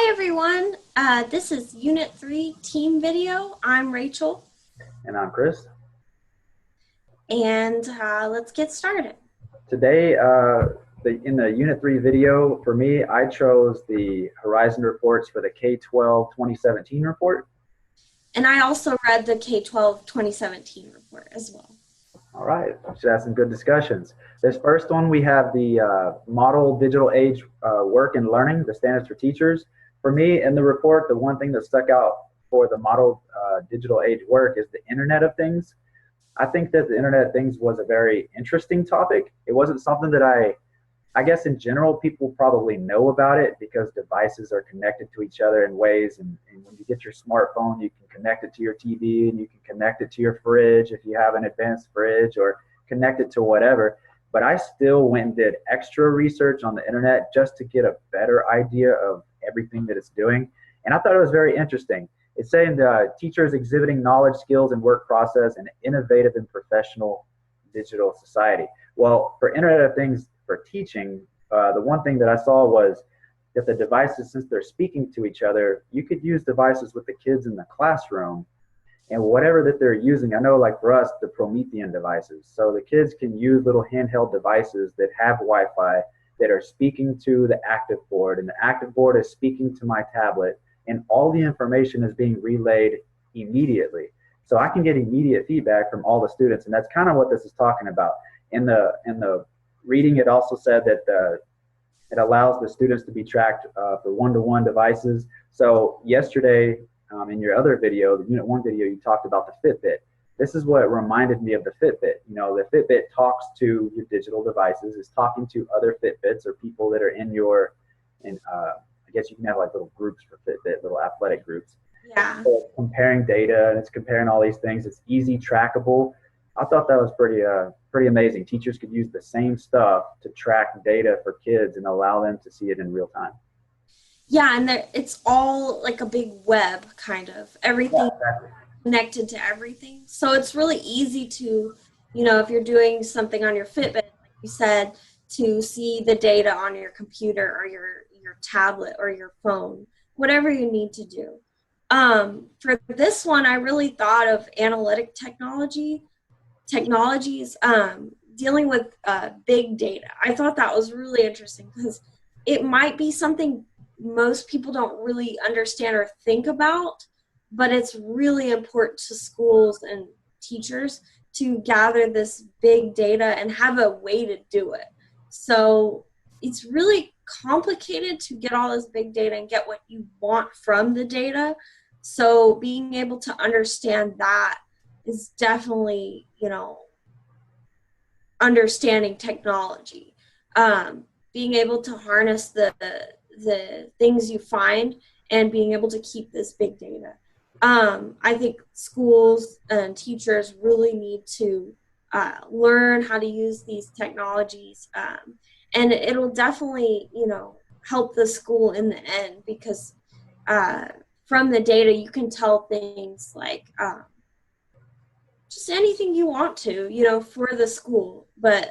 Hi everyone, this is Unit 3 team video. I'm Rachel, And I'm Chris. and let's get started. Today, in the Unit 3 video, for me, I chose the Horizon reports for the K-12 2017 report. And I also read the K-12 2017 report as well. All right, should have some good discussions. This first one, we have the Model Digital Age Work and Learning, the Standards for Teachers. For me, in the report, the one thing that stuck out for the Model Digital Age Work is the Internet of Things. I think that the Internet of Things was a very interesting topic. It wasn't something that I guess in general, people probably know about it because devices are connected to each other in ways. And when you get your smartphone, you can connect it to your TV and you can connect it to your fridge if you have an advanced fridge or connect it to whatever. But I still went and did extra research on the internet just to get a better idea of everything that it's doing. And I thought it was very interesting. It's saying the teachers exhibiting knowledge, skills, and work process in an innovative and professional digital society. Well, for Internet of Things for teaching, the one thing that I saw was that the devices, since they're speaking to each other, you could use devices with the kids in the classroom and whatever that they're using. I know, like for us, the Promethean devices. So the kids can use little handheld devices that have Wi Fi that are speaking to the active board, and the active board is speaking to my tablet, and all the information is being relayed immediately. So I can get immediate feedback from all the students, and that's kind of what this is talking about. In the reading, it also said that it allows the students to be tracked for one-to-one devices. So yesterday, in your other video, the Unit 1 video, you talked about the Fitbit. This is what reminded me of the Fitbit. You know, the Fitbit talks to your digital devices, is talking to other Fitbits or people that are in your, and I guess you can have like little groups for Fitbit, little athletic groups. Yeah. So it's comparing data and it's comparing all these things. It's easy trackable. I thought that was pretty amazing. Teachers could use the same stuff to track data for kids and allow them to see it in real time. Yeah, and it's all like a big web, kind of. Yeah, Everything exactly. connected to everything. So it's really easy to, if you're doing something on your Fitbit, like you said, to see the data on your computer or your tablet or your phone, whatever you need to do. For this one, I really thought of analytic technologies dealing with big data. I thought that was really interesting because it might be something most people don't really understand or think about, but it's really important to schools and teachers to gather this big data and have a way to do it. So it's really complicated to get all this big data and get what you want from the data. So being able to understand that is definitely, understanding technology. Being able to harness the things you find and being able to keep this big data. I think schools and teachers really need to learn how to use these technologies, and it'll definitely, help the school in the end because uh, from the data you can tell things like just anything you want to, for the school, but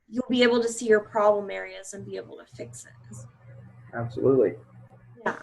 you'll be able to see your problem areas and be able to fix it. Absolutely. Yeah.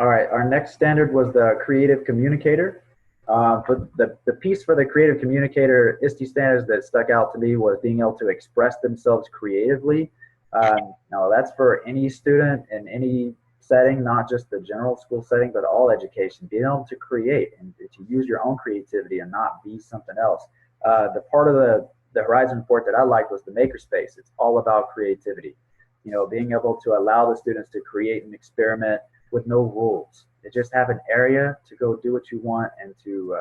All right, our next standard was the creative communicator. For the piece for the creative communicator ISTE standards that stuck out to me was being able to express themselves creatively. Now that's for any student in any setting, not just the general school setting, but all education. Being able to create and to use your own creativity and not be something else. The part of the Horizon report that I liked was the makerspace. It's all about creativity. You know, being able to allow the students to create and experiment with no rules. To just have an area to go do what you want and to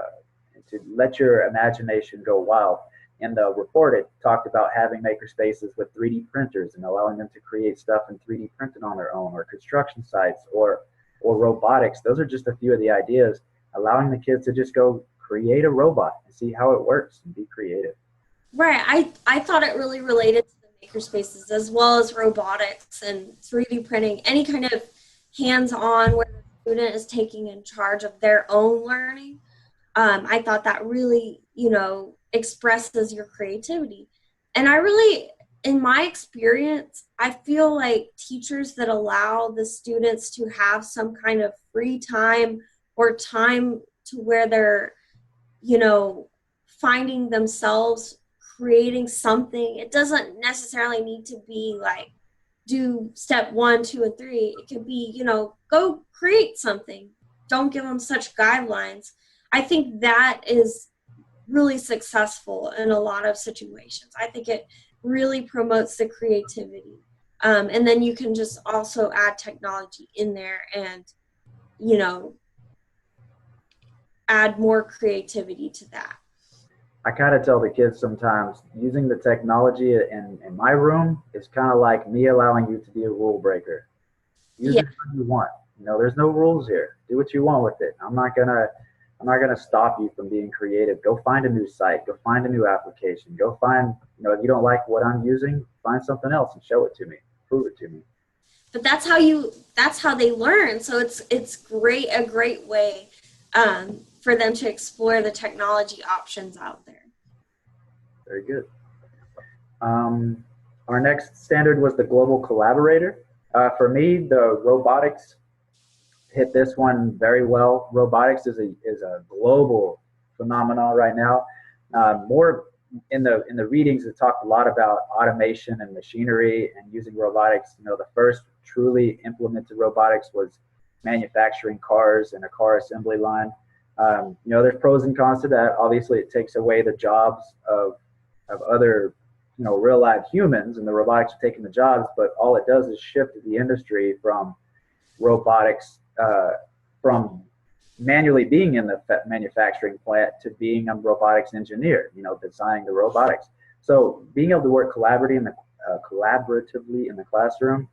let your imagination go wild. In the report, it talked about having maker spaces with 3D printers and allowing them to create stuff in 3D printed on their own, or construction sites, or robotics. Those are just a few of the ideas. Allowing the kids to just go create a robot and see how it works and be creative. Right. I thought it really related to the maker spaces as well as robotics and 3D printing, any kind of hands-on where the student is taking in charge of their own learning. I thought that really, expresses your creativity. And I really in my experience, I feel like teachers that allow the students to have some kind of free time or time to where they're, you know, finding themselves creating something. It doesn't necessarily need to be like do step 1, 2, and 3. It could be, you know, go create something. Don't give them such guidelines. I think that is really successful in a lot of situations. I think it really promotes the creativity. And then you can just also add technology in there and, you know, add more creativity to that. I kind of tell the kids sometimes using the technology in my room is kind of like me allowing you to be a rule breaker. Use Yeah. it how you want. You know, there's no rules here. Do what you want with it. I'm not gonna stop you from being creative. Go find a new site. Go find a new application. Go find, you know, if you don't like what I'm using, find something else and show it to me. Prove it to me. But that's how they learn. So it's great, a great way for them to explore the technology options out there. Very good. Our next standard was the global collaborator. For me, the robotics hit this one very well. Robotics is a global phenomenon right now. More in the readings, it talked a lot about automation and machinery and using robotics. You know, the first truly implemented robotics was manufacturing cars and a car assembly line. You know, there's pros and cons to that. Obviously, it takes away the jobs of other, you know, real live humans, and the robotics are taking the jobs. But all it does is shift the industry from robotics, from manually being in the manufacturing plant to being a robotics engineer, you know, designing the robotics. So being able to work collaboratively in the classroom,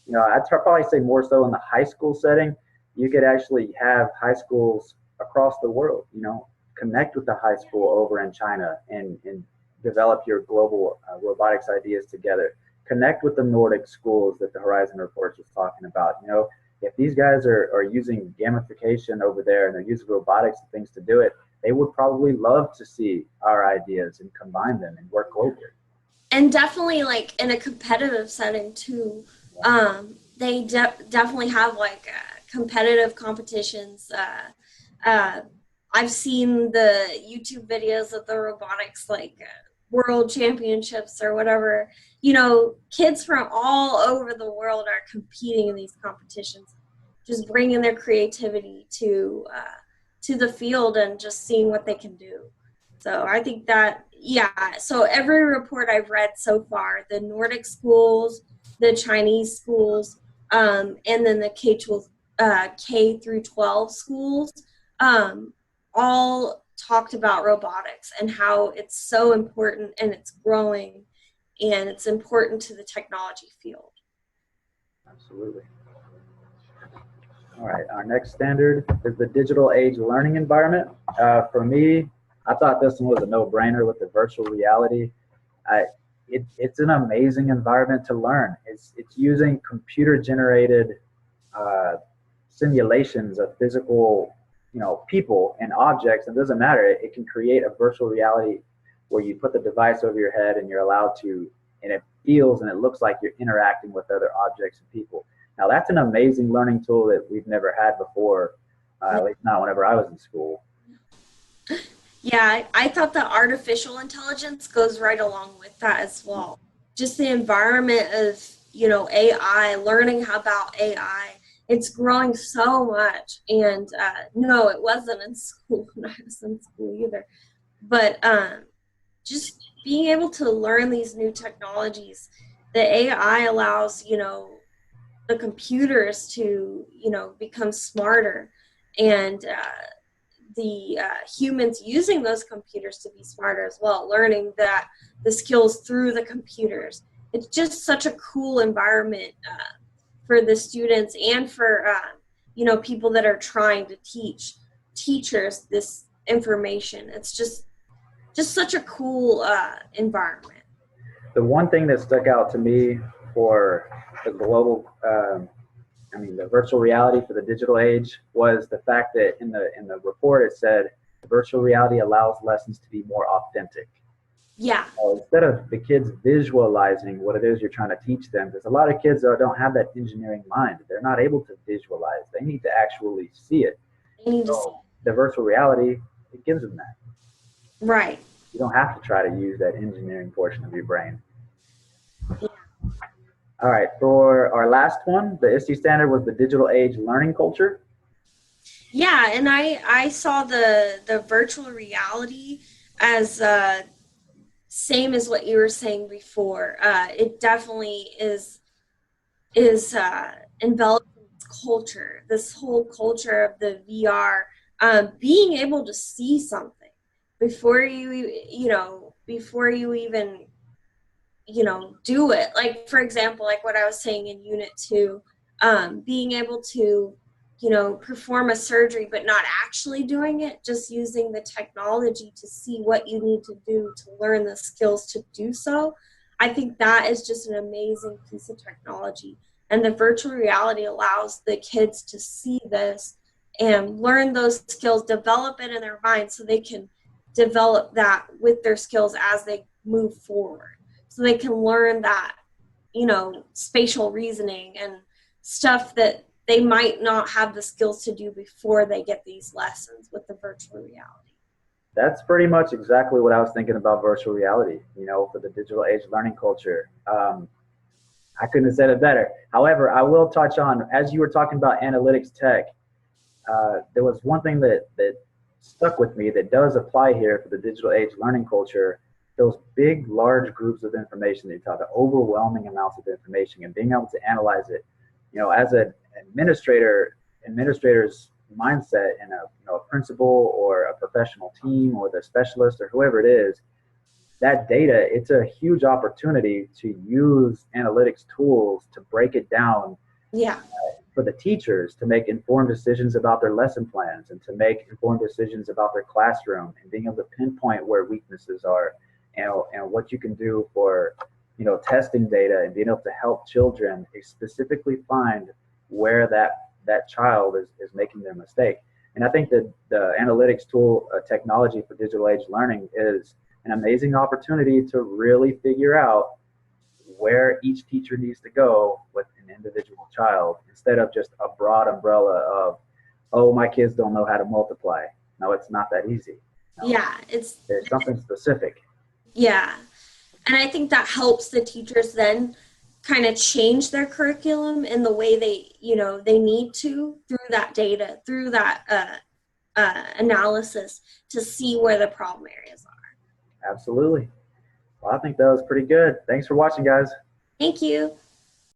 you know, I'd probably say more so in the high school setting. You could actually have high schools across the world, you know, connect with the high school over in China and develop your global robotics ideas together. Connect with the Nordic schools that the Horizon Reports was talking about. You know, if these guys are using gamification over there and they're using robotics and things to do it, they would probably love to see our ideas and combine them and work globally. And definitely like in a competitive setting too. They definitely have like competitive competitions. Uh, I've seen the YouTube videos of the robotics like world championships or whatever. You know, kids from all over the world are competing in these competitions, just bringing their creativity to the field and just seeing what they can do. So I think that, yeah. So every report I've read so far, the Nordic schools, the Chinese schools, and then the K through 12 schools, um, all talked about robotics and how it's so important and it's growing and it's important to the technology field. Absolutely. All right, our next standard is the digital age learning environment. For me, I thought this one was a no-brainer with the virtual reality. It's an amazing environment to learn. It's using computer-generated uh, simulations of physical, you know, people and objects. It doesn't matter. It can create a virtual reality where you put the device over your head and you're allowed to, and it feels and it looks like you're interacting with other objects and people. Now that's an amazing learning tool that we've never had before, at least not whenever I was in school. Yeah, I thought the artificial intelligence goes right along with that as well. Just the environment of, you know, AI, learning about AI, it's growing so much. And no, it wasn't in school when I was in school either. But just being able to learn these new technologies, the AI allows, you know, the computers to, you know, become smarter and the humans using those computers to be smarter as well, learning that the skills through the computers. It's just such a cool environment for the students and for you know, people that are trying to teach teachers this information. It's just such a cool environment. The one thing that stuck out to me for the global, the virtual reality for the digital age was the fact that in the report it said virtual reality allows lessons to be more authentic. Yeah. Instead of the kids visualizing what it is you're trying to teach them, because a lot of kids don't have that engineering mind. They're not able to visualize. They need to actually see it. They need to see. So the virtual reality, it gives them that. Right. You don't have to try to use that engineering portion of your brain. Yeah. All right, for our last one, the INST standard was the digital age learning culture. Yeah, and I saw the virtual reality as same as what you were saying before. It definitely is enveloped in its culture. This whole culture of the VR, being able to see something before before you even do it. Like, for example, like what I was saying in unit 2, being able to perform a surgery but not actually doing it, just using the technology to see what you need to do to learn the skills to do so. I think that is just an amazing piece of technology, and the virtual reality allows the kids to see this and learn those skills, develop it in their mind so they can develop that with their skills as they move forward, so they can learn that, spatial reasoning and stuff that they might not have the skills to do before they get these lessons with the virtual reality. That's pretty much exactly what I was thinking about virtual reality, for the digital age learning culture. I couldn't have said it better. However, I will touch on, as you were talking about analytics tech, there was one thing that stuck with me that does apply here for the digital age learning culture. Those big, large groups of information that you talk, the overwhelming amounts of information, and being able to analyze it. As an administrator's mindset in a principal or a professional team or the specialist or whoever it is, that data, it's a huge opportunity to use analytics tools to break it down Yeah. for the teachers to make informed decisions about their lesson plans and to make informed decisions about their classroom, and being able to pinpoint where weaknesses are, and what you can do for testing data, and being able to help children specifically find where that child is making their mistake. And I think that the analytics tool technology for digital age learning is an amazing opportunity to really figure out where each teacher needs to go with an individual child, instead of just a broad umbrella of, oh, my kids don't know how to multiply. No, it's not that easy. No, Yeah, there's something specific. yeah. And I think that helps the teachers then kind of change their curriculum in the way they need to, through that data, through that analysis, to see where the problem areas are. Absolutely. Well, I think that was pretty good. Thanks for watching, guys. Thank you.